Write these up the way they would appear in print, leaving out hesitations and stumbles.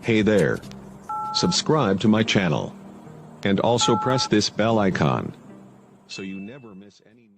Hey there. Subscribe to my channel. And also press this bell icon. So you never miss any new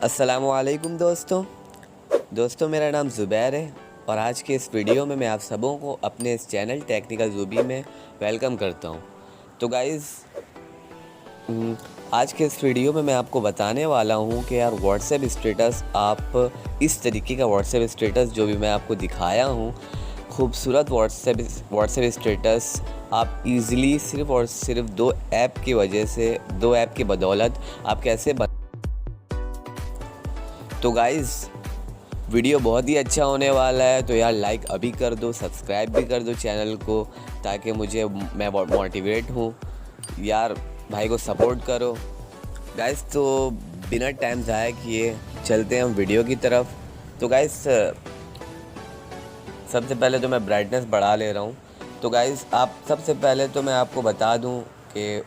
अस्सलामुअलैकुम दोस्तों मेरा नाम ज़ुबैर है और आज के इस वीडियो में मैं आप सबों को अपने इस चैनल टेक्निकल ज़ूबी में वेलकम करता हूं। तो गाइज़ आज के इस वीडियो में मैं आपको बताने वाला हूं कि यार व्हाट्सएप स्टेटस, आप इस तरीके का व्हाट्सएप स्टेटस जो भी मैं आपको दिखाया हूं, खूबसूरत व्हाट्सएप स्टेटस आप इजीली सिर्फ़ और सिर्फ दो ऐप की बदौलत आप कैसे तो गाइज़ वीडियो बहुत ही अच्छा होने वाला है। तो यार लाइक अभी कर दो, सब्सक्राइब भी कर दो चैनल को, ताकि मैं मोटिवेट हूँ। यार भाई को सपोर्ट करो गाइज़। तो बिना टाइम ज़ाया किए चलते हैं हम वीडियो की तरफ। तो गाइज़ सबसे पहले तो मैं ब्राइटनेस बढ़ा ले रहा हूँ। तो गाइज़ सबसे पहले तो मैं आपको बता दूँ कि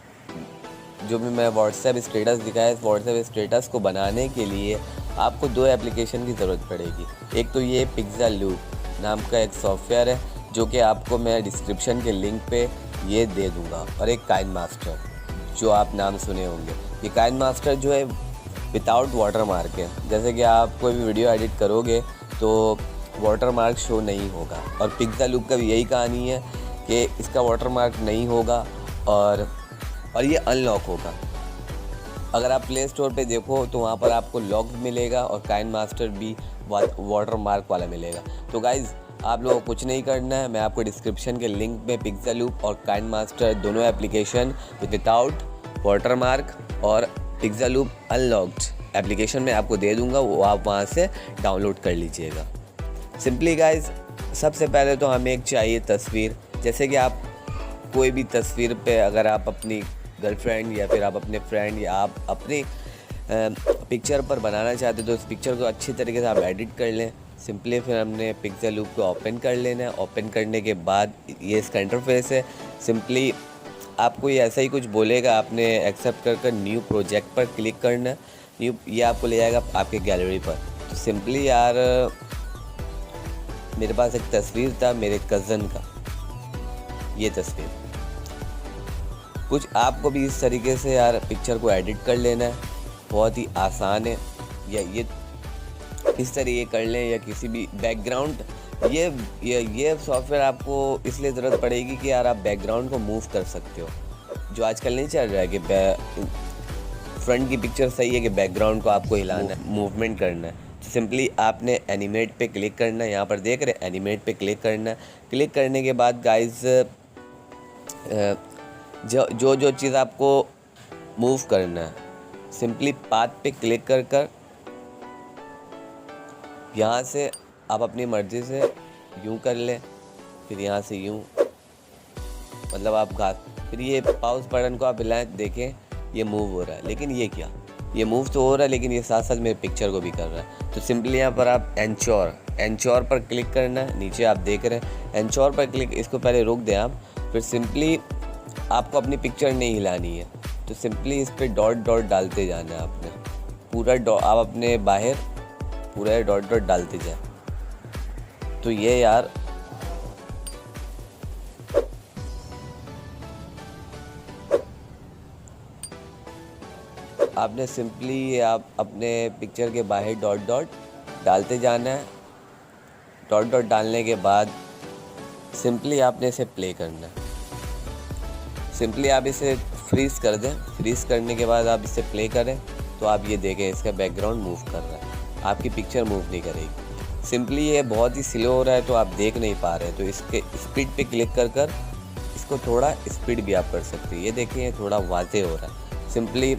जो भी मैं व्हाट्सएप स्टेटस दिखाया, इस व्हाट्सएप स्टेटस को बनाने के लिए आपको दो एप्लीकेशन की ज़रूरत पड़ेगी। एक तो ये पिक्सेलूप नाम का एक सॉफ्टवेयर है जो कि आपको मैं डिस्क्रिप्शन के लिंक पे ये दे दूँगा, और एक काइनमास्टर जो आप नाम सुने होंगे। ये काइनमास्टर जो है विदाउट वाटरमार्क है। जैसे कि आप कोई भी वीडियो एडिट करोगे तो वाटरमार्क शो नहीं होगा, और पिक्सेलूप का भी यही कहानी है कि इसका वाटरमार्क नहीं होगा और ये अनलॉक होगा। अगर आप प्ले स्टोर पे देखो तो वहाँ पर आपको लॉक्ड मिलेगा और काइनमास्टर भी वाटरमार्क वाला मिलेगा। तो गाइज़ आप लोगों को कुछ नहीं करना है, मैं आपको डिस्क्रिप्शन के लिंक में पिक्सेलूप और काइनमास्टर दोनों एप्लीकेशन विदाउट वाटरमार्क और पिक्सेलूप अनलॉक्ड एप्लीकेशन में आपको दे दूँगा, वो आप वहाँ से डाउनलोड कर लीजिएगा। सिंपली गाइज़ सबसे पहले तो हमें एक चाहिए तस्वीर। जैसे कि आप कोई भी तस्वीर पे अगर आप अपनी गर्लफ्रेंड या फिर आप अपने फ्रेंड या आप अपनी पिक्चर पर बनाना चाहते हो तो इस पिक्चर को अच्छी तरीके से आप एडिट कर लें। सिंपली फिर हमने पिक्सेलूप को ओपन कर लेना है। ओपन करने के बाद ये इसका इंटरफेस है। सिंपली आपको ये ऐसा ही कुछ बोलेगा, आपने एक्सेप्ट कर न्यू प्रोजेक्ट पर क्लिक करना है। ये आपको ले जाएगा आपके गैलरी पर। तो सिंपली यार मेरे पास एक तस्वीर था मेरे कज़न का, ये तस्वीर। कुछ आपको भी इस तरीके से यार पिक्चर को एडिट कर लेना है, बहुत ही आसान है। या ये इस तरीके कर लें, या किसी भी बैकग्राउंड, ये सॉफ्टवेयर आपको इसलिए ज़रूरत पड़ेगी कि यार आप बैकग्राउंड को मूव कर सकते हो। जो आजकल नहीं चल रहा है कि फ्रंट की पिक्चर सही है कि बैकग्राउंड को आपको हिलाना है, मूवमेंट करना है। तो सिंपली आपने एनिमेट पे क्लिक करना है। यहाँ पर देख रहे हैं एनिमेट पे क्लिक करना है। क्लिक करने के बाद गाइज़ जो चीज़ आपको मूव करना है, सिंपली पाथ पे क्लिक कर यहाँ से आप अपनी मर्ज़ी से यूँ कर लें, फिर यहाँ से यूँ, मतलब आप फिर ये पाउस बटन को आप हिलाएं, देखें ये मूव हो रहा है। लेकिन ये क्या, ये मूव तो हो रहा है लेकिन ये साथ साथ मेरे पिक्चर को भी कर रहा है। तो सिंपली यहाँ पर आप एंचोर पर क्लिक करना है। नीचे आप देख रहे हैं एंचोर पर क्लिक, इसको पहले रोक दें आप। फिर सिंपली आपको अपनी पिक्चर नहीं हिलानी है, तो सिंपली इस पर डॉट डालते जाना है। आपने पूरा आप अपने बाहर पूरा डॉट डालते जाए। तो ये यार आपने सिंपली आप अपने पिक्चर के बाहर डॉट डालते जाना है। डॉट डालने के बाद सिंपली आपने इसे प्ले करना है। सिंपली आप इसे फ्रीज़ कर दें। फ्रीज़ करने के बाद आप इसे प्ले करें तो आप ये देखें इसका बैकग्राउंड मूव कर रहा है, आपकी पिक्चर मूव नहीं करेगी। सिंपली ये बहुत ही स्लो हो रहा है तो आप देख नहीं पा रहे हैं। तो इसके स्पीड पे क्लिक कर इसको थोड़ा स्पीड भी आप कर सकते हैं। ये देखिए थोड़ा वाज़ेह हो रहा है। सिंपली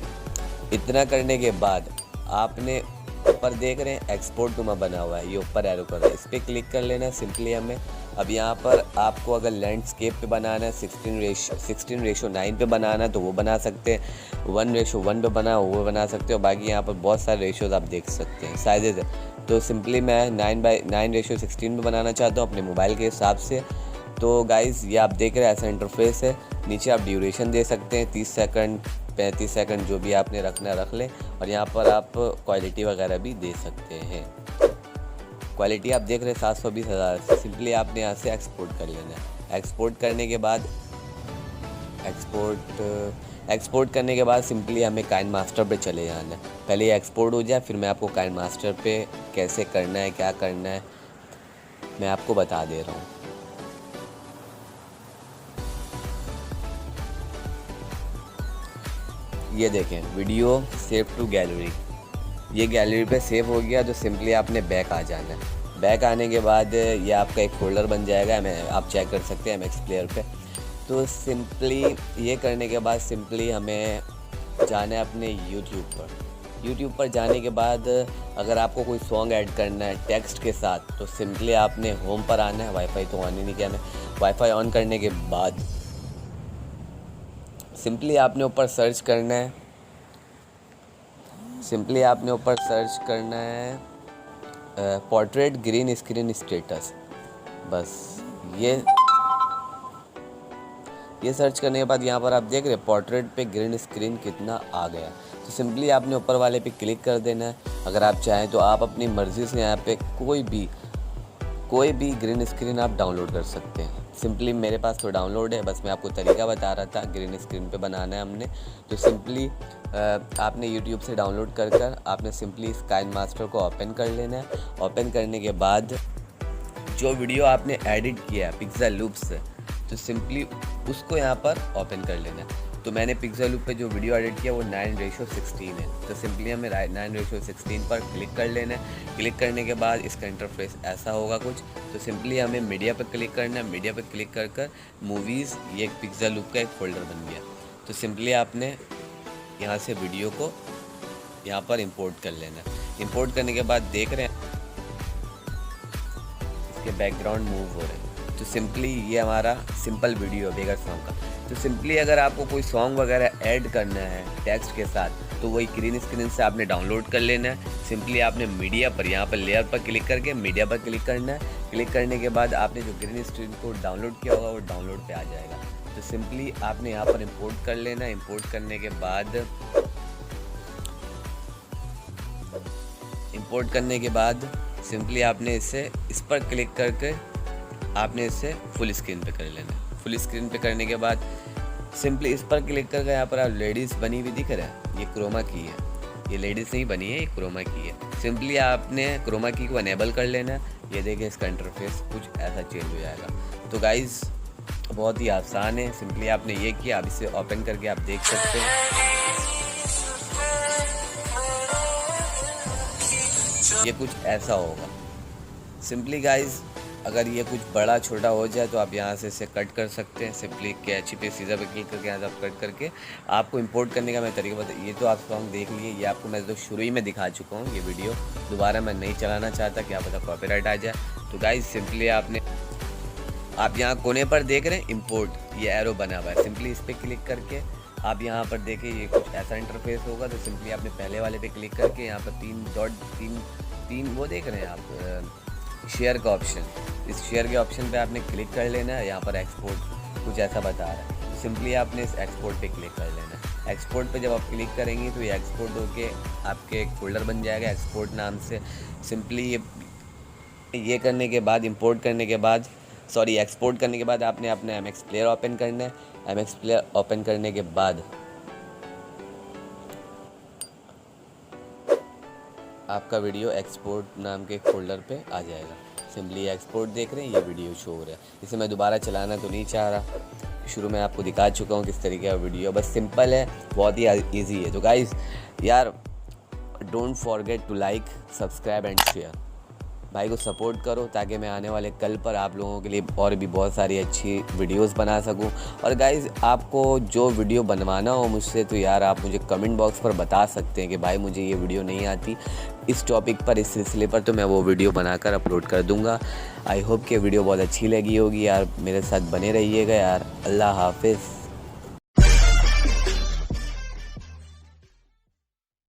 इतना करने के बाद आपने ऊपर देख रहे हैं एक्सपोर्ट टू में बना हुआ है, ये ऊपर एरो कर रहा है, इस पर क्लिक कर लेना है सिंपली हमें। अब यहाँ पर आपको अगर लैंडस्केप पे बनाना है 16:9 पे बनाना है तो वो बना सकते हैं, 1:1 पे बना वो बना सकते हो। बाकी यहाँ पर बहुत सारे रेशोज़ आप देख सकते हैं साइजेज़ है। तो सिंपली मैं 9:9:16 पे बनाना चाहता हूँ अपने मोबाइल के हिसाब से। तो गाइज़ ये आप देख रहे हैं ऐसा इंटरफेस है। नीचे आप ड्यूरेशन दे सकते हैं 30 सेकंड 35 सेकंड जो भी आपने रखना रख लें। और यहाँ पर आप क्वालिटी वगैरह भी दे सकते हैं। क्वालिटी आप देख रहे हैं 720,000 से। सिंपली आपने यहाँ से एक्सपोर्ट कर लेना है। एक्सपोर्ट करने के बाद सिंपली हमें काइन मास्टर पे चले जाना है। पहले ये एक्सपोर्ट हो जाए फिर मैं आपको काइन मास्टर पे कैसे करना है क्या करना है मैं आपको बता दे रहा हूँ। ये देखें वीडियो सेव टू गैलरी, ये गैलरी पे सेव हो गया। तो सिंपली आपने बैक आ जाना है। बैक आने के बाद ये आपका एक फोल्डर बन जाएगा, आप चेक कर सकते हैं MX प्लेयर पे। तो सिंपली ये करने के बाद सिंपली हमें जाना है अपने यूट्यूब पर जाने के बाद अगर आपको कोई सॉन्ग ऐड करना है टेक्स्ट के साथ तो सिंपली आपने होम पर आना है। वाईफाई तो ऑन ही नहीं किया मैं। वाईफाई ऑन करने के बाद सिंपली आपने ऊपर सर्च करना है पोर्ट्रेट ग्रीन स्क्रीन स्टेटस। बस ये सर्च करने के बाद यहाँ पर आप देख रहे हैं पोर्ट्रेट पे ग्रीन स्क्रीन कितना आ गया। तो सिंपली आपने ऊपर वाले पे क्लिक कर देना है। अगर आप चाहें तो आप अपनी मर्ज़ी से यहाँ पे कोई भी ग्रीन स्क्रीन आप डाउनलोड कर सकते हैं। सिंपली मेरे पास तो डाउनलोड है, बस मैं आपको तरीका बता रहा था। ग्रीन स्क्रीन पे बनाना है हमने। तो सिंपली आपने यूट्यूब से डाउनलोड कर आपने सिंपली इस काइन मास्टर को ओपन कर लेना है। ओपन करने के बाद जो वीडियो आपने एडिट किया है पिक्सेल लूप से तो सिंपली उसको यहाँ पर ओपन कर लेना है। तो मैंने पिक्सेल लूप पे जो वीडियो एडिट किया वो 9:16 है। तो सिंपली हमें 9:16 पर क्लिक कर लेना है। क्लिक करने के बाद इसका इंटरफेस ऐसा होगा कुछ। तो सिंपली हमें मीडिया पर क्लिक करना है। मीडिया पर क्लिक कर मूवीज़ ये एक पिक्सेल लूप का एक फ़ोल्डर बन गया। तो सिंपली आपने यहाँ से वीडियो को यहाँ पर इंपोर्ट कर लेना है। इंपोर्ट करने के बाद देख रहे हैं इसके बैकग्राउंड मूव हो रहे हैं। तो सिंपली ये हमारा सिंपल वीडियो है बेगर सॉन्ग का। तो सिंपली अगर आपको कोई सॉन्ग वगैरह ऐड करना है टेक्स्ट के साथ तो वही ग्रीन स्क्रीन से आपने डाउनलोड कर लेना है। सिंपली आपने मीडिया पर यहाँ पर लेयर पर क्लिक करके मीडिया पर क्लिक करना है। क्लिक करने के बाद आपने जो ग्रीन स्क्रीन को डाउनलोड किया होगा वो डाउनलोड पे आ जाएगा। तो सिंपली आपने यहाँ पर इंपोर्ट कर लेना है। इंपोर्ट करने के बाद सिंपली आपने इस पर क्लिक करके आपने इसे फुल स्क्रीन पे कर लेना है। फुल स्क्रीन पे करने के बाद सिंपली इस पर क्लिक करके यहाँ पर आप लेडीज़ बनी हुई दिख रहा है, ये क्रोमा की है। ये लेडीज़ नहीं बनी है, ये क्रोमा की है। सिंपली आपने क्रोमा की को एनेबल कर लेना है। ये देखिए इसका इंटरफेस कुछ ऐसा चेंज हो जाएगा। तो गाइज़ बहुत ही आसान है। सिंपली आपने ये किया, अब इसे ओपन करके आप देख सकते हैं। ये कुछ ऐसा होगा। सिंपली गाइज़ अगर ये कुछ बड़ा छोटा हो जाए तो आप यहाँ से इसे कट कर सकते हैं। सिंपली कैची पे सीधा पे क्लिक करके यहाँ से आप कट करके आपको इंपोर्ट करने का मैं तरीका बता। ये तो आप सॉन्ग देख लिए, ये आपको मैं तो शुरू ही में दिखा चुका हूँ। ये वीडियो दोबारा मैं नहीं चलाना चाहता, क्या पता कॉपीराइट आ जाए। तो गाइस सिंपली आप यहाँ कोने पर देख रहे हैं इंपोर्ट, ये एरो बना हुआ है। सिंपली इस पर क्लिक करके आप यहाँ पर देखिए ये कुछ ऐसा इंटरफेस होगा। तो सिंपली आपने पहले वाले पे क्लिक करके यहाँ पर तीन वो देख रहे हैं आप शेयर का ऑप्शन, इस शेयर के ऑप्शन पे आपने क्लिक कर लेना है। यहाँ पर एक्सपोर्ट कुछ ऐसा बता रहा है। तो सिंपली आपने इस एक्सपोर्ट पे क्लिक कर लेना है। एक्सपोर्ट पे जब आप क्लिक करेंगे तो ये एक्सपोर्ट होके आपके एक फोल्डर बन जाएगा एक्सपोर्ट नाम से। सिंपली ये करने के बाद एक्सपोर्ट करने के बाद आपने अपना MX प्लेयर ओपन करना है। MX प्लेयर ओपन करने के बाद आपका वीडियो एक्सपोर्ट नाम के एक फोल्डर पे आ जाएगा। सिंपली एक्सपोर्ट देख रहे हैं, ये वीडियो शो हो रहा है। इसे मैं दोबारा चलाना तो नहीं चाह रहा, शुरू में आपको दिखा चुका हूँ किस तरीके का वीडियो, बस सिंपल है, बहुत ही ईजी है। तो गाइज़ यार don't forget to like, subscribe and share. भाई को सपोर्ट करो ताकि मैं आने वाले कल पर आप लोगों के लिए और भी बहुत सारी अच्छी वीडियोस बना सकूं। और गाइज़ आपको जो वीडियो बनवाना हो मुझसे तो यार आप मुझे कमेंट बॉक्स पर बता सकते हैं कि भाई मुझे ये वीडियो नहीं आती इस टॉपिक पर, इस सिलसिले पर, तो मैं वो वीडियो बनाकर अपलोड कर दूँगा। आई होप कि वीडियो बहुत अच्छी लगी होगी यार, मेरे साथ बने रहिएगा यार। अल्लाह हाफिज़।